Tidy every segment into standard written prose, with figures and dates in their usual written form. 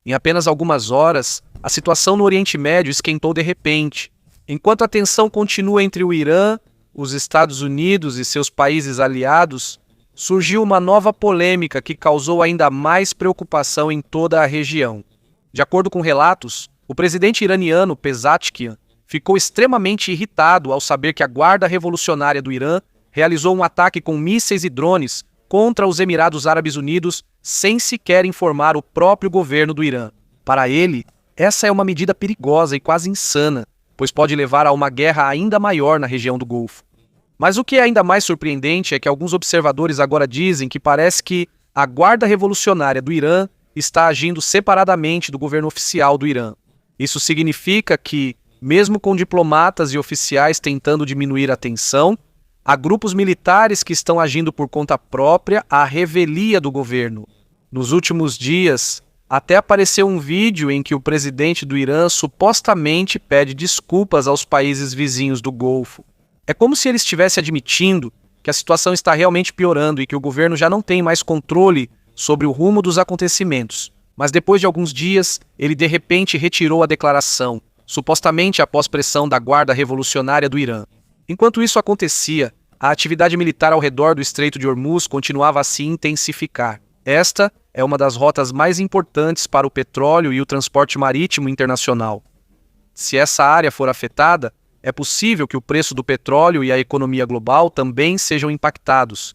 Em apenas algumas horas, a situação no Oriente Médio esquentou de repente. Enquanto a tensão continua entre o Irã, os Estados Unidos e seus países aliados, surgiu uma nova polêmica que causou ainda mais preocupação em toda a região. De acordo com relatos, o presidente iraniano Pezeshkian ficou extremamente irritado ao saber que a Guarda Revolucionária do Irã realizou um ataque com mísseis e drones contra os Emirados Árabes Unidos sem sequer informar o próprio governo do Irã. Para ele, essa é uma medida perigosa e quase insana, pois pode levar a uma guerra ainda maior na região do Golfo. Mas o que é ainda mais surpreendente é que alguns observadores agora dizem que parece que a Guarda Revolucionária do Irã está agindo separadamente do governo oficial do Irã. Isso significa que, mesmo com diplomatas e oficiais tentando diminuir a tensão, há grupos militares que estão agindo por conta própria à revelia do governo. Nos últimos dias, até apareceu um vídeo em que o presidente do Irã supostamente pede desculpas aos países vizinhos do Golfo. É como se ele estivesse admitindo que a situação está realmente piorando e que o governo já não tem mais controle sobre o rumo dos acontecimentos. Mas depois de alguns dias, ele de repente retirou a declaração, supostamente após pressão da Guarda Revolucionária do Irã. Enquanto isso acontecia, a atividade militar ao redor do Estreito de Hormuz continuava a se intensificar. Esta é uma das rotas mais importantes para o petróleo e o transporte marítimo internacional. Se essa área for afetada, é possível que o preço do petróleo e a economia global também sejam impactados.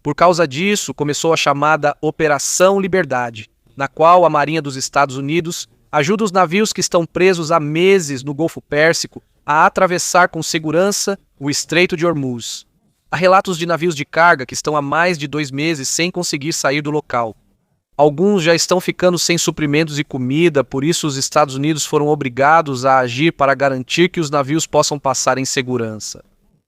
Por causa disso, começou a chamada Operação Liberdade, na qual a Marinha dos Estados Unidos ajuda os navios que estão presos há meses no Golfo Pérsico a atravessar com segurança o Estreito de Hormuz. Há relatos de navios de carga que estão há mais de 2 meses sem conseguir sair do local. Alguns já estão ficando sem suprimentos e comida, por isso os Estados Unidos foram obrigados a agir para garantir que os navios possam passar em segurança.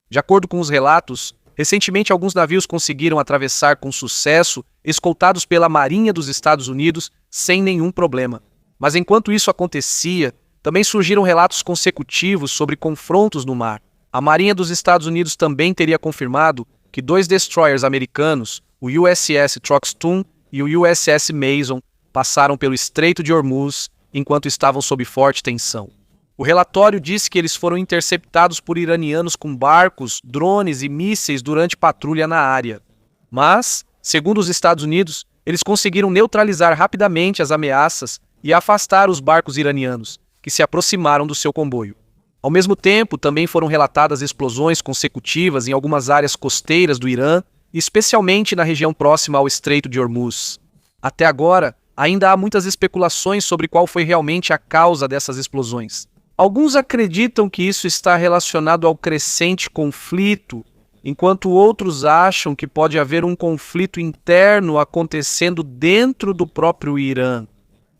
De acordo com os relatos, recentemente alguns navios conseguiram atravessar com sucesso, escoltados pela Marinha dos Estados Unidos, sem nenhum problema. Mas enquanto isso acontecia, também surgiram relatos consecutivos sobre confrontos no mar. A Marinha dos Estados Unidos também teria confirmado que 2 destroyers americanos, o USS Throckmorton e o USS Mason, passaram pelo Estreito de Hormuz enquanto estavam sob forte tensão. O relatório disse que eles foram interceptados por iranianos com barcos, drones e mísseis durante patrulha na área. Mas, segundo os Estados Unidos, eles conseguiram neutralizar rapidamente as ameaças e afastar os barcos iranianos, que se aproximaram do seu comboio. Ao mesmo tempo, também foram relatadas explosões consecutivas em algumas áreas costeiras do Irã, especialmente na região próxima ao Estreito de Hormuz. Até agora, ainda há muitas especulações sobre qual foi realmente a causa dessas explosões. Alguns acreditam que isso está relacionado ao crescente conflito, enquanto outros acham que pode haver um conflito interno acontecendo dentro do próprio Irã.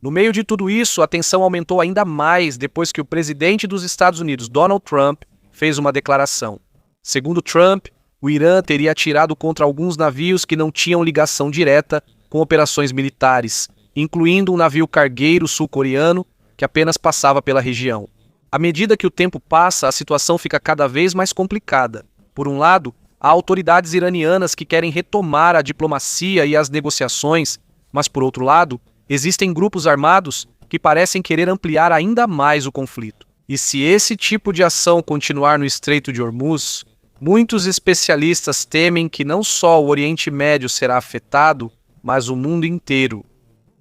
No meio de tudo isso, a tensão aumentou ainda mais depois que o presidente dos Estados Unidos, Donald Trump, fez uma declaração. Segundo Trump, o Irã teria atirado contra alguns navios que não tinham ligação direta com operações militares, incluindo um navio cargueiro sul-coreano que apenas passava pela região. À medida que o tempo passa, a situação fica cada vez mais complicada. Por um lado, há autoridades iranianas que querem retomar a diplomacia e as negociações, mas por outro lado, existem grupos armados que parecem querer ampliar ainda mais o conflito. E se esse tipo de ação continuar no Estreito de Hormuz, muitos especialistas temem que não só o Oriente Médio será afetado, mas o mundo inteiro.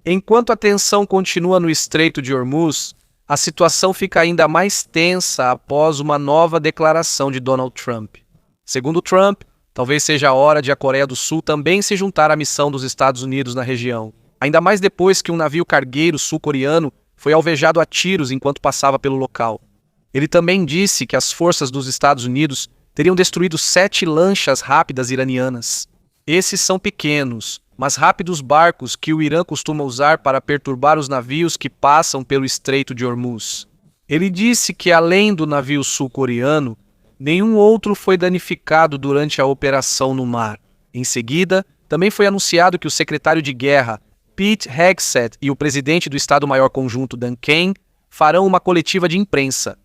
Enquanto a tensão continua no Estreito de Hormuz, a situação fica ainda mais tensa após uma nova declaração de Donald Trump. Segundo Trump, talvez seja a hora de a Coreia do Sul também se juntar à missão dos Estados Unidos na região. Ainda mais depois que um navio cargueiro sul-coreano foi alvejado a tiros enquanto passava pelo local. Ele também disse que as forças dos Estados Unidos teriam destruído 7 lanchas rápidas iranianas. Esses são pequenos, mas rápidos barcos que o Irã costuma usar para perturbar os navios que passam pelo Estreito de Hormuz. Ele disse que, além do navio sul-coreano, nenhum outro foi danificado durante a operação no mar. Em seguida, também foi anunciado que o secretário de guerra, Pete Hegseth, e o presidente do Estado-Maior Conjunto, Dan Kane, farão uma coletiva de imprensa.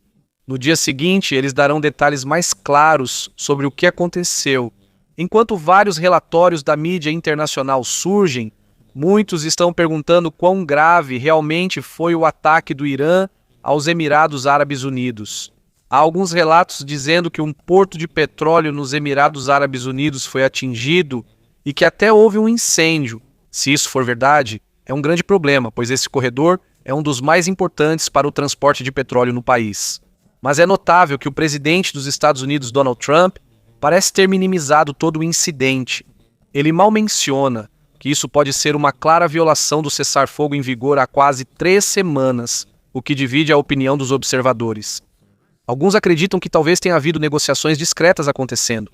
No dia seguinte, eles darão detalhes mais claros sobre o que aconteceu. Enquanto vários relatórios da mídia internacional surgem, Muitos estão perguntando quão grave realmente foi o ataque do Irã aos Emirados Árabes Unidos. Há alguns relatos dizendo que um porto de petróleo nos Emirados Árabes Unidos foi atingido e que até houve um incêndio. Se isso for verdade, é um grande problema, pois esse corredor é um dos mais importantes para o transporte de petróleo no país. Mas é notável que o presidente dos Estados Unidos, Donald Trump, parece ter minimizado todo o incidente. Ele mal menciona que isso pode ser uma clara violação do cessar-fogo em vigor há quase 3 semanas, o que divide a opinião dos observadores. Alguns acreditam que talvez tenha havido negociações discretas acontecendo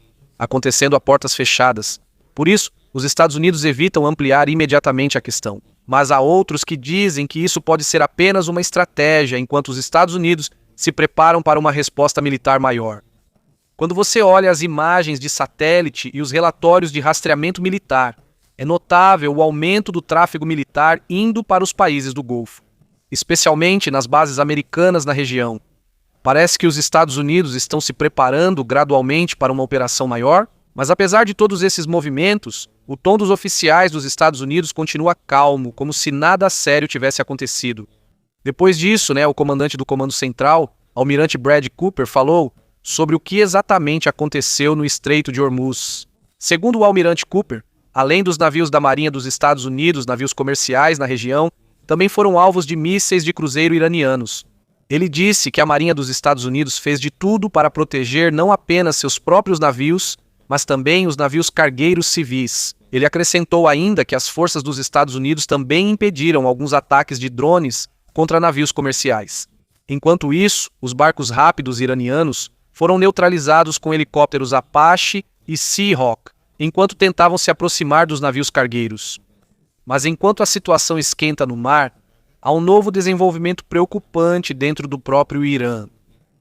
a portas fechadas. Por isso, os Estados Unidos evitam ampliar imediatamente a questão. Mas há outros que dizem que isso pode ser apenas uma estratégia, enquanto os Estados Unidos se preparam para uma resposta militar maior. Quando você olha as imagens de satélite e os relatórios de rastreamento militar, é notável o aumento do tráfego militar indo para os países do Golfo, especialmente nas bases americanas na região. Parece que os Estados Unidos estão se preparando gradualmente para uma operação maior, mas apesar de todos esses movimentos, o tom dos oficiais dos Estados Unidos continua calmo, como se nada sério tivesse acontecido. Depois disso, o comandante do Comando Central, Almirante Brad Cooper, falou sobre o que exatamente aconteceu no Estreito de Hormuz. Segundo o Almirante Cooper, além dos navios da Marinha dos Estados Unidos, navios comerciais na região, também foram alvos de mísseis de cruzeiro iranianos. Ele disse que a Marinha dos Estados Unidos fez de tudo para proteger não apenas seus próprios navios, mas também os navios cargueiros civis. Ele acrescentou ainda que as forças dos Estados Unidos também impediram alguns ataques de drones contra navios comerciais. Enquanto isso, os barcos rápidos iranianos foram neutralizados com helicópteros Apache e Seahawk, enquanto tentavam se aproximar dos navios cargueiros. Mas enquanto a situação esquenta no mar, há um novo desenvolvimento preocupante dentro do próprio Irã.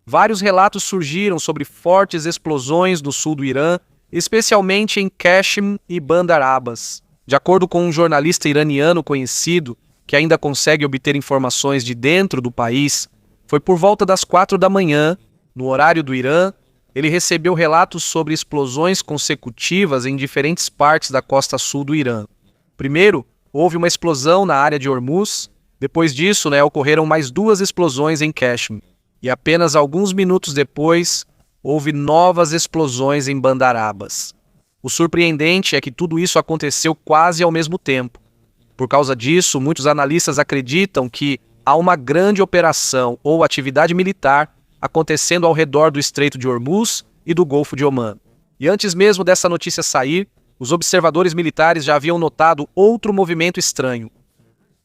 Vários relatos surgiram sobre fortes explosões no sul do Irã, especialmente em Qashm e Bandar Abbas. De acordo com um jornalista iraniano conhecido, que ainda consegue obter informações de dentro do país, foi por volta das 4 da manhã, no horário do Irã, ele recebeu relatos sobre explosões consecutivas em diferentes partes da costa sul do Irã. Primeiro, houve uma explosão na área de Hormuz. Depois disso, ocorreram mais 2 explosões em Qashm. E apenas alguns minutos depois, houve novas explosões em Bandar Abbas. O surpreendente é que tudo isso aconteceu quase ao mesmo tempo. Por causa disso, muitos analistas acreditam que há uma grande operação ou atividade militar acontecendo ao redor do Estreito de Hormuz e do Golfo de Omã. E antes mesmo dessa notícia sair, os observadores militares já haviam notado outro movimento estranho.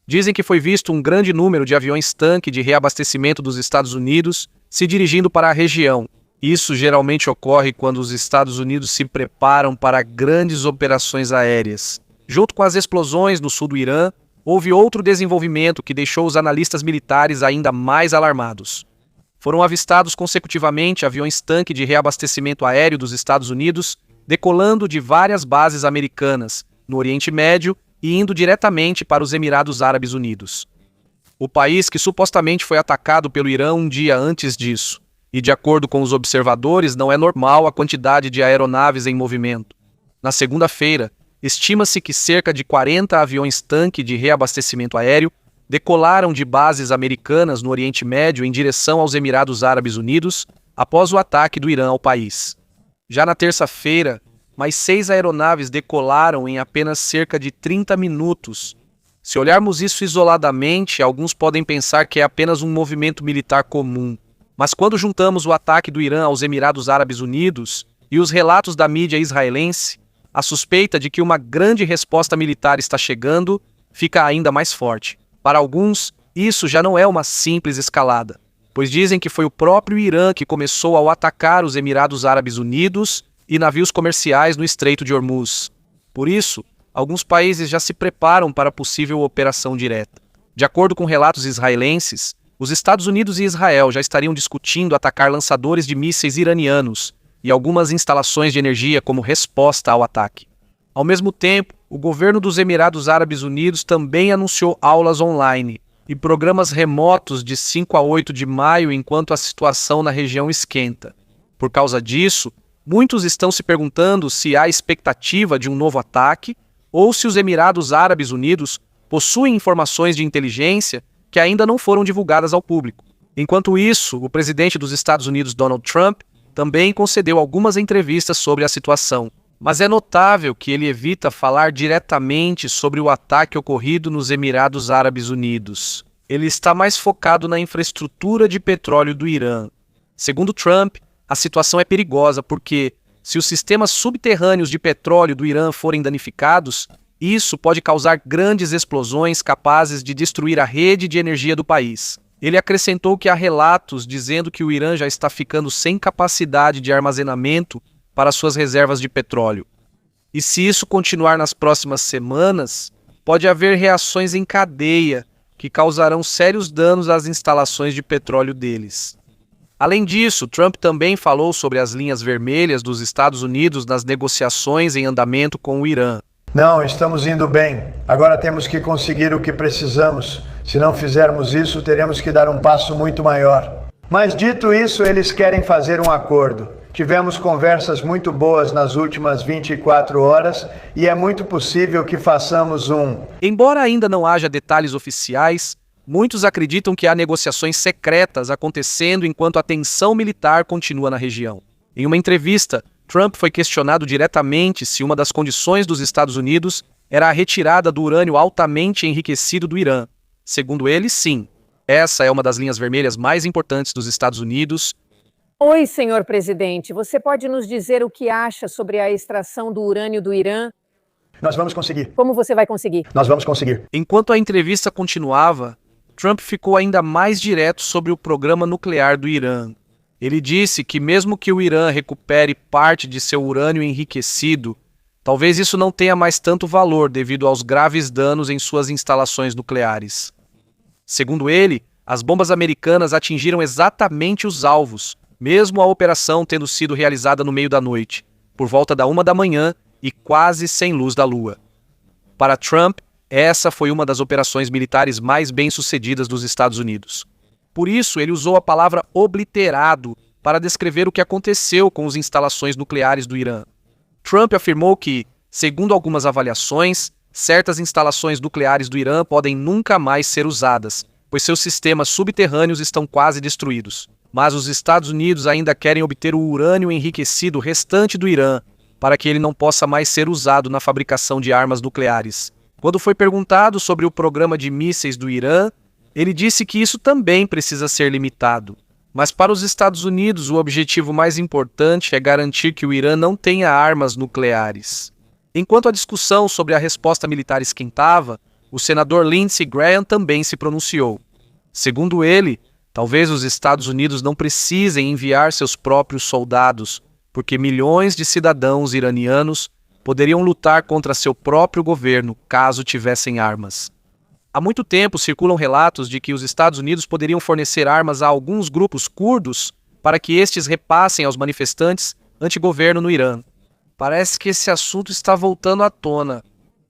Dizem que foi visto um grande número de aviões-tanque de reabastecimento dos Estados Unidos se dirigindo para a região. Isso geralmente ocorre quando os Estados Unidos se preparam para grandes operações aéreas. Junto com as explosões no sul do Irã, houve outro desenvolvimento que deixou os analistas militares ainda mais alarmados. Foram avistados consecutivamente aviões-tanque de reabastecimento aéreo dos Estados Unidos decolando de várias bases americanas no Oriente Médio e indo diretamente para os Emirados Árabes Unidos. O país que supostamente foi atacado pelo Irã um dia antes disso. E de acordo com os observadores, não é normal a quantidade de aeronaves em movimento. Na segunda-feira, estima-se que cerca de 40 aviões-tanque de reabastecimento aéreo decolaram de bases americanas no Oriente Médio em direção aos Emirados Árabes Unidos após o ataque do Irã ao país. Já na terça-feira, mais 6 aeronaves decolaram em apenas cerca de 30 minutos. Se olharmos isso isoladamente, alguns podem pensar que é apenas um movimento militar comum. Mas quando juntamos o ataque do Irã aos Emirados Árabes Unidos e os relatos da mídia israelense, a suspeita de que uma grande resposta militar está chegando fica ainda mais forte. Para alguns, isso já não é uma simples escalada, pois dizem que foi o próprio Irã que começou ao atacar os Emirados Árabes Unidos e navios comerciais no Estreito de Hormuz. Por isso, alguns países já se preparam para possível operação direta. De acordo com relatos israelenses, os Estados Unidos e Israel já estariam discutindo atacar lançadores de mísseis iranianos e algumas instalações de energia como resposta ao ataque. Ao mesmo tempo, o governo dos Emirados Árabes Unidos também anunciou aulas online e programas remotos de 5 a 8 de maio enquanto a situação na região esquenta. Por causa disso, muitos estão se perguntando se há expectativa de um novo ataque ou se os Emirados Árabes Unidos possuem informações de inteligência que ainda não foram divulgadas ao público. Enquanto isso, o presidente dos Estados Unidos, Donald Trump, também concedeu algumas entrevistas sobre a situação. Mas é notável que ele evita falar diretamente sobre o ataque ocorrido nos Emirados Árabes Unidos. Ele está mais focado na infraestrutura de petróleo do Irã. Segundo Trump, a situação é perigosa porque, se os sistemas subterrâneos de petróleo do Irã forem danificados, isso pode causar grandes explosões capazes de destruir a rede de energia do país. Ele acrescentou que há relatos dizendo que o Irã já está ficando sem capacidade de armazenamento para suas reservas de petróleo. E se isso continuar nas próximas semanas, pode haver reações em cadeia que causarão sérios danos às instalações de petróleo deles. Além disso, Trump também falou sobre as linhas vermelhas dos Estados Unidos nas negociações em andamento com o Irã. Não, estamos indo bem. Agora temos que conseguir o que precisamos. Se não fizermos isso, teremos que dar um passo muito maior. Mas dito isso, eles querem fazer um acordo. Tivemos conversas muito boas nas últimas 24 horas e é muito possível que façamos um... Embora ainda não haja detalhes oficiais, muitos acreditam que há negociações secretas acontecendo enquanto a tensão militar continua na região. Em uma entrevista, Trump foi questionado diretamente se uma das condições dos Estados Unidos era a retirada do urânio altamente enriquecido do Irã. Segundo ele, sim. Essa é uma das linhas vermelhas mais importantes dos Estados Unidos. Oi, senhor presidente. Você pode nos dizer o que acha sobre a extração do urânio do Irã? Nós vamos conseguir. Como você vai conseguir? Nós vamos conseguir. Enquanto a entrevista continuava, Trump ficou ainda mais direto sobre o programa nuclear do Irã. Ele disse que mesmo que o Irã recupere parte de seu urânio enriquecido, talvez isso não tenha mais tanto valor devido aos graves danos em suas instalações nucleares. Segundo ele, as bombas americanas atingiram exatamente os alvos, mesmo a operação tendo sido realizada no meio da noite, por volta da 1 da manhã e quase sem luz da lua. Para Trump, essa foi uma das operações militares mais bem-sucedidas dos Estados Unidos. Por isso, ele usou a palavra obliterado para descrever o que aconteceu com as instalações nucleares do Irã. Trump afirmou que, segundo algumas avaliações, certas instalações nucleares do Irã podem nunca mais ser usadas, pois seus sistemas subterrâneos estão quase destruídos. Mas os Estados Unidos ainda querem obter o urânio enriquecido restante do Irã, para que ele não possa mais ser usado na fabricação de armas nucleares. Quando foi perguntado sobre o programa de mísseis do Irã, ele disse que isso também precisa ser limitado. Mas para os Estados Unidos, o objetivo mais importante é garantir que o Irã não tenha armas nucleares. Enquanto a discussão sobre a resposta militar esquentava, o senador Lindsey Graham também se pronunciou. Segundo ele, talvez os Estados Unidos não precisem enviar seus próprios soldados, porque milhões de cidadãos iranianos poderiam lutar contra seu próprio governo caso tivessem armas. Há muito tempo circulam relatos de que os Estados Unidos poderiam fornecer armas a alguns grupos curdos para que estes repassem aos manifestantes anti-governo no Irã. Parece que esse assunto está voltando à tona.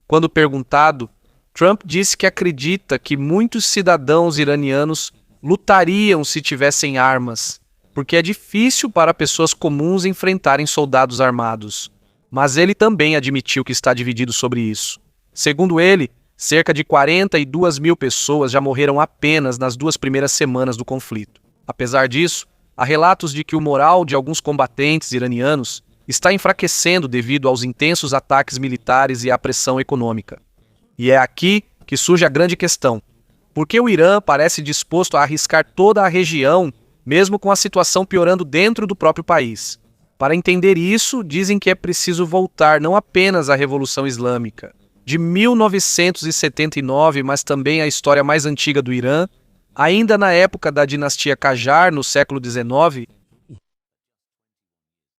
Quando perguntado, Trump disse que acredita que muitos cidadãos iranianos lutariam se tivessem armas, porque é difícil para pessoas comuns enfrentarem soldados armados. Mas ele também admitiu que está dividido sobre isso. Segundo ele, cerca de 42 mil pessoas já morreram apenas nas 2 primeiras semanas do conflito. Apesar disso, há relatos de que o moral de alguns combatentes iranianos está enfraquecendo devido aos intensos ataques militares e à pressão econômica. E é aqui que surge a grande questão. Por que o Irã parece disposto a arriscar toda a região, mesmo com a situação piorando dentro do próprio país? Para entender isso, dizem que é preciso voltar não apenas à Revolução Islâmica de 1979, mas também à história mais antiga do Irã, ainda na época da dinastia Qajar, no século XIX,